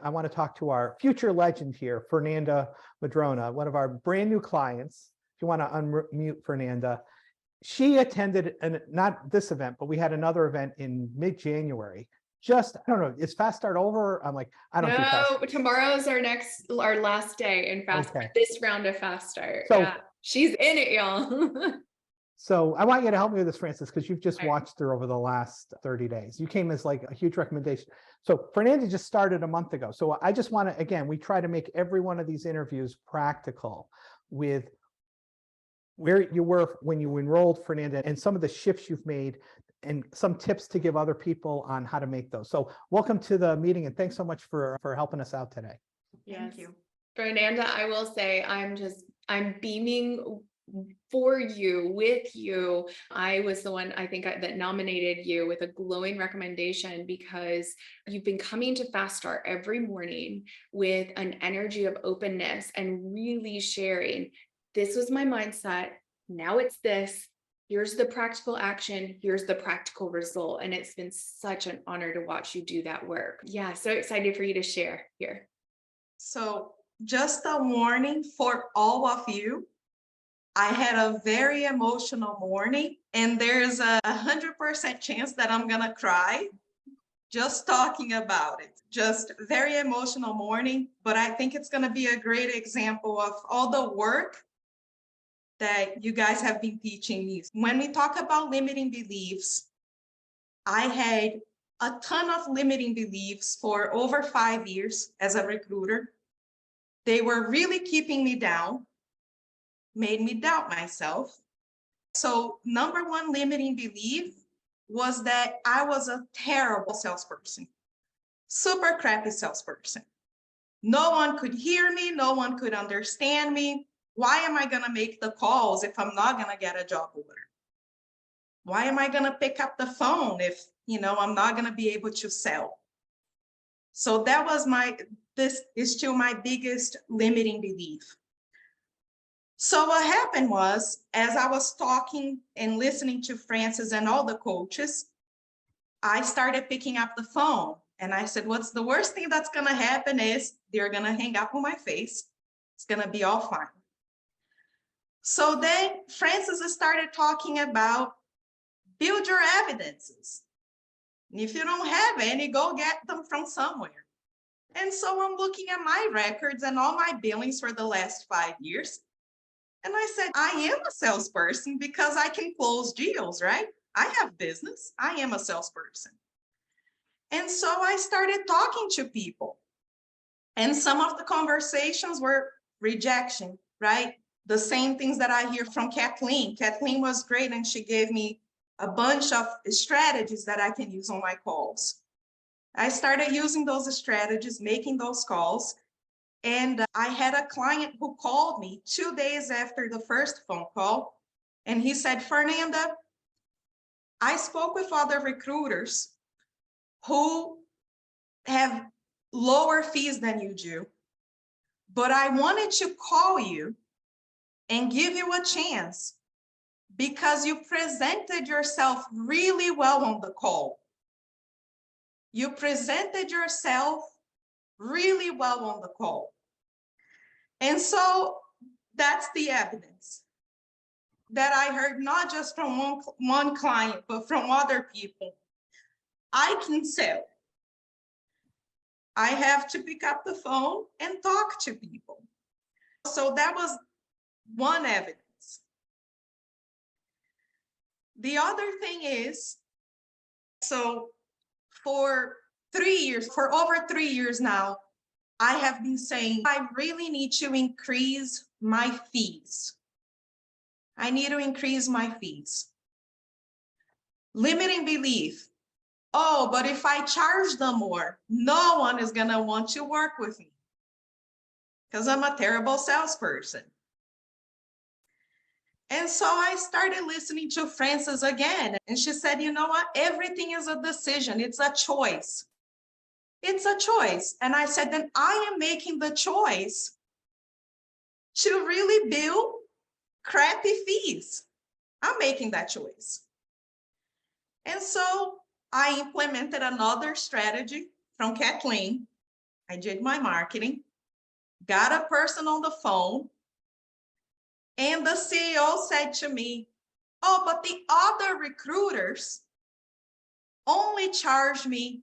I want to talk to our future legend here, Fernanda Madrona, one of our brand new clients. If you want to unmute Fernanda, she attended, not this event, but we had another event in mid-January. Just, I don't know, is Fast Start over? I'm like, I don't do Fast Start. Tomorrow's our last day in Fast Start, this round of Fast Start. So, yeah, she's in it, y'all. So I want you to help me with this, Francis, because you've just watched her over the last 30 days. You came as like a huge recommendation. So Fernanda just started a month ago. So I just want to, again, we try to make every one of these interviews practical with where you were when you enrolled, Fernanda, and some of the shifts you've made and some tips to give other people on how to make those. So welcome to the meeting, and thanks so much for helping us out today. Yes. Thank you. Fernanda, I will say I'm beaming for you, with you. I was the one, I think, that nominated you with a glowing recommendation because you've been coming to Fast Start every morning with an energy of openness and really sharing, this was my mindset, now it's this, here's the practical action, here's the practical result. And it's been such an honor to watch you do that work. Yeah, so excited for you to share here. So just a warning for all of you, I had a very emotional morning, and there's a 100% chance that I'm gonna cry just talking about it. Just very emotional morning, but I think it's gonna be a great example of all the work that you guys have been teaching me. When we talk about limiting beliefs, I had a ton of limiting beliefs for over 5 years as a recruiter. They were really keeping me down, made me doubt myself. So number one limiting belief was that I was a terrible salesperson, super crappy salesperson. No one could hear me, no one could understand me. Why am I gonna make the calls if I'm not gonna get a job order? Why am I gonna pick up the phone if, I'm not gonna be able to sell? So that was this is still my biggest limiting belief. So what happened was, as I was talking and listening to Francis and all the coaches, I started picking up the phone and I said, what's the worst thing that's gonna happen is they're gonna hang up on my face. It's gonna be all fine. So then Francis started talking about build your evidences. And if you don't have any, go get them from somewhere. And so I'm looking at my records and all my billings for the last 5 years. And I said, I am a salesperson because I can close deals, right? I have business. I am a salesperson. And so I started talking to people. And some of the conversations were rejection, right? The same things that I hear from Kathleen. Kathleen was great, and she gave me a bunch of strategies that I can use on my calls. I started using those strategies, making those calls. And I had a client who called me 2 days after the first phone call. And he said, Fernanda, I spoke with other recruiters who have lower fees than you do, but I wanted to call you and give you a chance because you presented yourself really well on the call. You presented yourself really well on the call. And so that's the evidence that I heard, not just from one client, but from other people. I can sell. I have to pick up the phone and talk to people. So that was one evidence. The other thing is, so for over 3 years now, I have been saying, I really need to increase my fees. I need to increase my fees. Limiting belief. Oh, but if I charge them more, no one is gonna want to work with me because I'm a terrible salesperson. And so I started listening to Frances again. And she said, you know what? Everything is a decision. It's a choice. It's a choice. And I said, then I am making the choice to really build crappy fees. I'm making that choice. And so I implemented another strategy from Kathleen. I did my marketing, got a person on the phone, and the CEO said to me, oh, but the other recruiters only charge me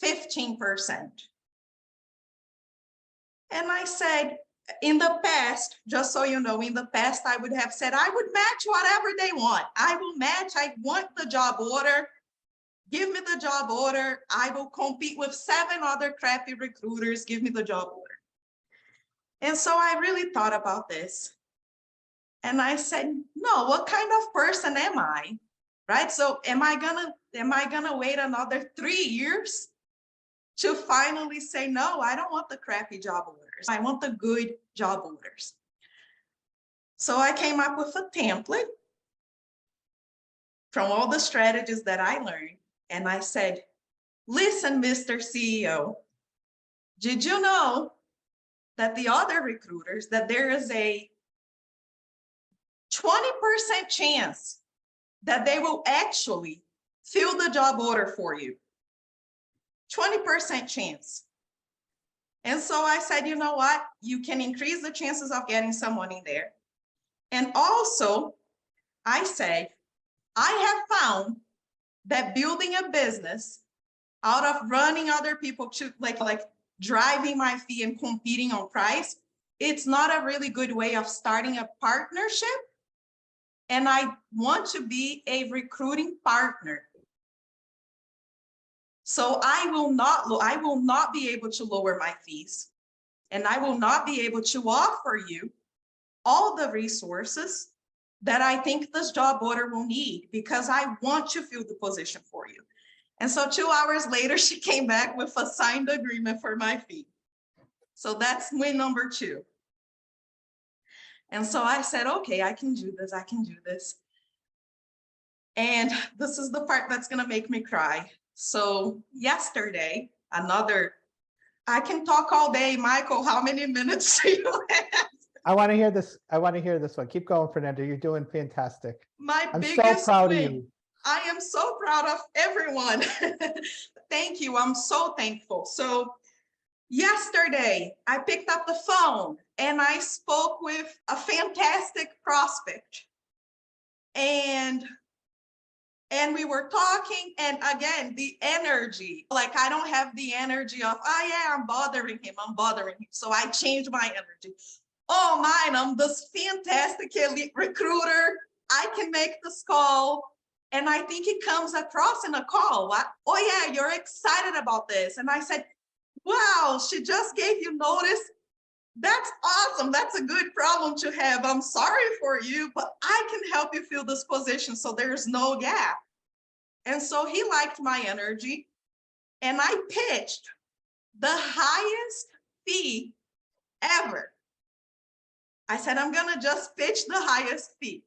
15%. And I said, in the past, just so you know, in the past, I would have said, I would match whatever they want. I will match. I want the job order. Give me the job order. I will compete with 7 other crappy recruiters. Give me the job order. And so I really thought about this. And I said, no, what kind of person am I? Right? So am I gonna wait another 3 years to finally say, no, I don't want the crappy job orders. I want the good job orders. So I came up with a template from all the strategies that I learned. And I said, listen, Mr. CEO, did you know that the other recruiters, that there is a 20% chance that they will actually fill the job order for you? 20% chance. And so I said, you know what? You can increase the chances of getting someone in there. And also, I said, I have found that building a business out of running other people to like driving my fee and competing on price, it's not a really good way of starting a partnership. And I want to be a recruiting partner. So I will not be able to lower my fees, and I will not be able to offer you all the resources that I think this job order will need, because I want to fill the position for you. And so 2 hours later, she came back with a signed agreement for my fee. So that's win number 2. And so I said, okay, I can do this. I can do this. And this is the part that's going to make me cry. So yesterday, I can talk all day. Michael, how many minutes do you have? I want to hear this. I want to hear this one. Keep going, Fernanda. You're doing fantastic. I'm so proud of you. I am so proud of everyone. Thank you. I'm so thankful. So yesterday, I picked up the phone and I spoke with a fantastic prospect. And we were talking, and again, the energy, like I don't have the energy of, oh yeah, I'm bothering him. So I changed my energy. Oh, I'm this fantastic elite recruiter. I can make this call. And I think it comes across in a call. Oh yeah, you're excited about this. And I said, wow, she just gave you notice. That's awesome. That's a good problem to have. I'm sorry for you, but I can help you fill this position so there's no gap. And so he liked my energy, and I pitched the highest fee ever. I said, I'm going to just pitch the highest fee.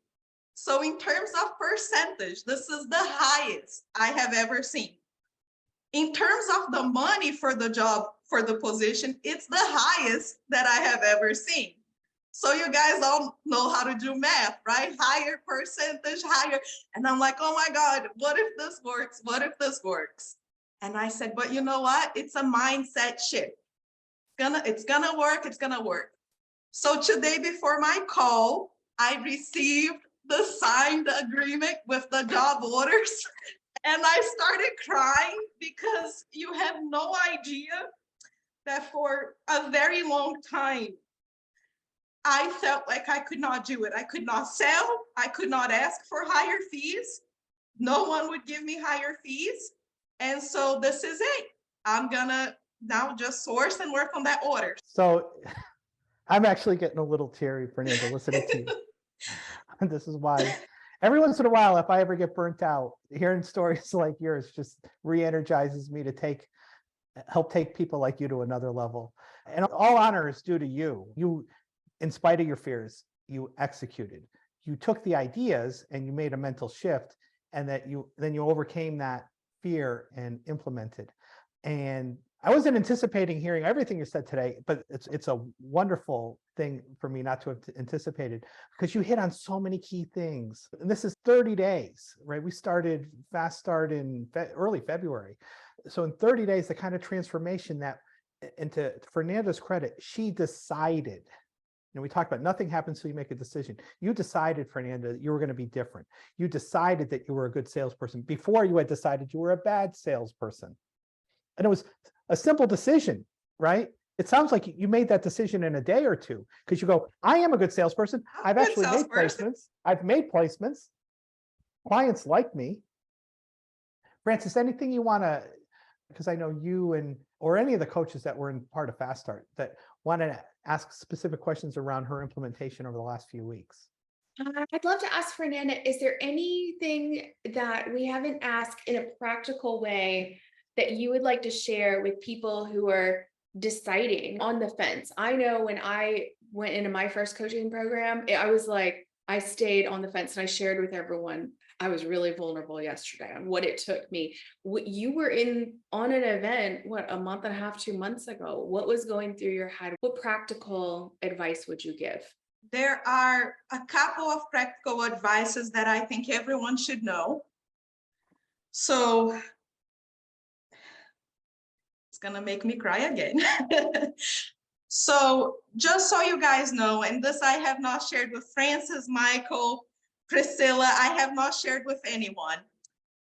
So in terms of percentage, this is the highest I have ever seen. In terms of the money for the job, for the position, it's the highest that I have ever seen. So you guys all know how to do math, right? Higher percentage, higher. And I'm like, oh my God, what if this works? What if this works? And I said, but you know what? It's a mindset shift. It's gonna work, it's gonna work. So today before my call, I received the signed agreement with the job orders. And I started crying, because you have no idea that for a very long time, I felt like I could not do it. I could not sell. I could not ask for higher fees. No one would give me higher fees. And so this is it. I'm gonna now just source and work on that order. So I'm actually getting a little teary, Fernanda, listening to you. And this is why every once in a while, if I ever get burnt out, hearing stories like yours just re-energizes me to help take people like you to another level. And all honor is due to you. You, in spite of your fears, you executed. You took the ideas and you made a mental shift, and then you overcame that fear and implemented. And I wasn't anticipating hearing everything you said today, but it's a wonderful thing for me not to have anticipated, because you hit on so many key things. And this is 30 days, right? We started fast start in early February. So in 30 days, the kind of transformation that And to Fernanda's credit, she decided, we talked about nothing happens till you make a decision. You decided, Fernanda, that you were going to be different. You decided that you were a good salesperson before you had decided you were a bad salesperson. And it was a simple decision, right? It sounds like you made that decision in a day or two, because you go, I am a good salesperson. I've actually made placements. I've made placements. Clients like me. Francis, anything you want to, because I know you or any of the coaches that were in part of Fast Start that want to ask specific questions around her implementation over the last few weeks. I'd love to ask Fernanda, is there anything that we haven't asked in a practical way that you would like to share with people who are deciding on the fence? I know when I went into my first coaching program, I was like, I stayed on the fence and I shared with everyone. I was really vulnerable yesterday on what it took me. You were on an event, a month and a half, 2 months ago. What was going through your head? What practical advice would you give? There are a couple of practical advices that I think everyone should know. So it's gonna make me cry again. So just so you guys know, and this I have not shared with Francis, Michael, Priscilla, I have not shared with anyone,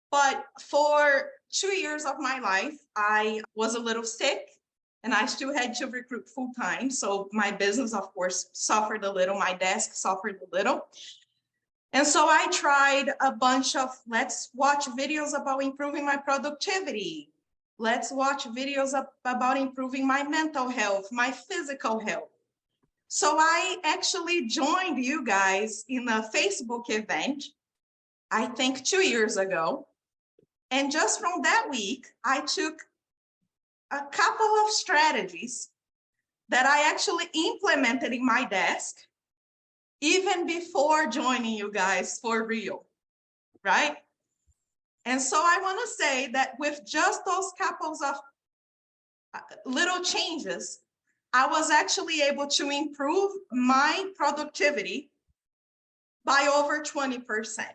but for 2 years of my life, I was a little sick and I still had to recruit full time. So my business, of course, suffered a little, my desk suffered a little. And so I tried a bunch of, let's watch videos about improving my productivity. Let's watch videos about improving my mental health, my physical health. So I actually joined you guys in a Facebook event, I think 2 years ago. And just from that week, I took a couple of strategies that I actually implemented in my desk, even before joining you guys for real, right? And so I want to say that with just those couples of little changes, I was actually able to improve my productivity by over 20%.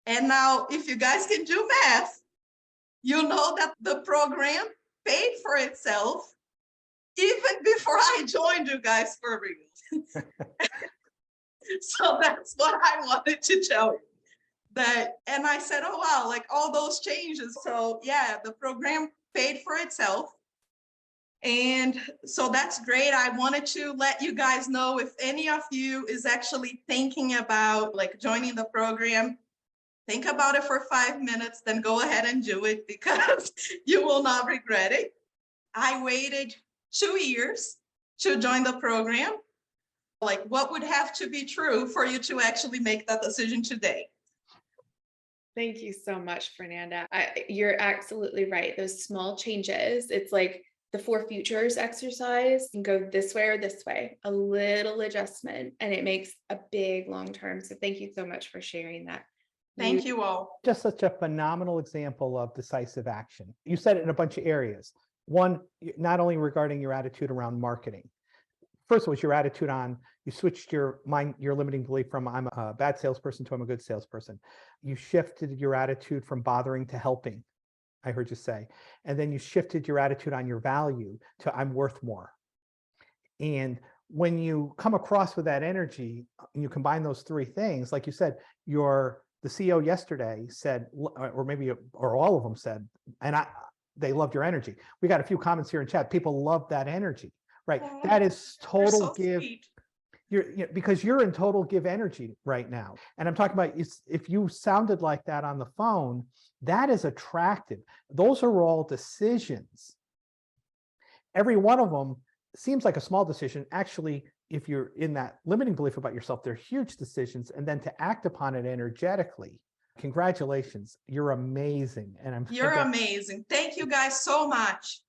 And now, if you guys can do math, you know that the program paid for itself even before I joined you guys for real. So that's what I wanted to tell you. And I said, oh, wow, like all those changes. So yeah, the program paid for itself. And so that's great. I wanted to let you guys know if any of you is actually thinking about like joining the program, think about it for 5 minutes, then go ahead and do it because you will not regret it. I waited 2 years to join the program. Like what would have to be true for you to actually make that decision today? Thank you so much, Fernanda. You're absolutely right. Those small changes, it's like the 4 futures exercise, and go this way or this way, a little adjustment, and it makes a big long term. So thank you so much for sharing that. Thank you all. Just such a phenomenal example of decisive action. You said it in a bunch of areas. One, not only regarding your attitude around marketing. First was your attitude on, you switched your limiting belief from I'm a bad salesperson to I'm a good salesperson. You shifted your attitude from bothering to helping, I heard you say. And then you shifted your attitude on your value to I'm worth more. And when you come across with that energy and you combine those 3 things, like you said, the CEO yesterday said, or all of them said, and they loved your energy. We got a few comments here in chat. People love that energy. Right. That is total give. Because you're in total give energy right now. And I'm talking about if you sounded like that on the phone, that is attractive. Those are all decisions. Every one of them seems like a small decision. Actually, if you're in that limiting belief about yourself, they're huge decisions. And then to act upon it energetically. Congratulations. You're amazing. And You're amazing. Thank you guys so much.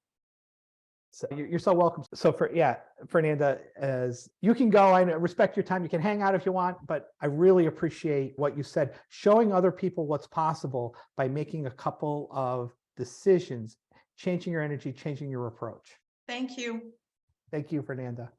So you're so welcome. So Fernanda, as you can go, I respect your time. You can hang out if you want, but I really appreciate what you said, showing other people what's possible by making a couple of decisions, changing your energy, changing your approach. Thank you. Thank you, Fernanda.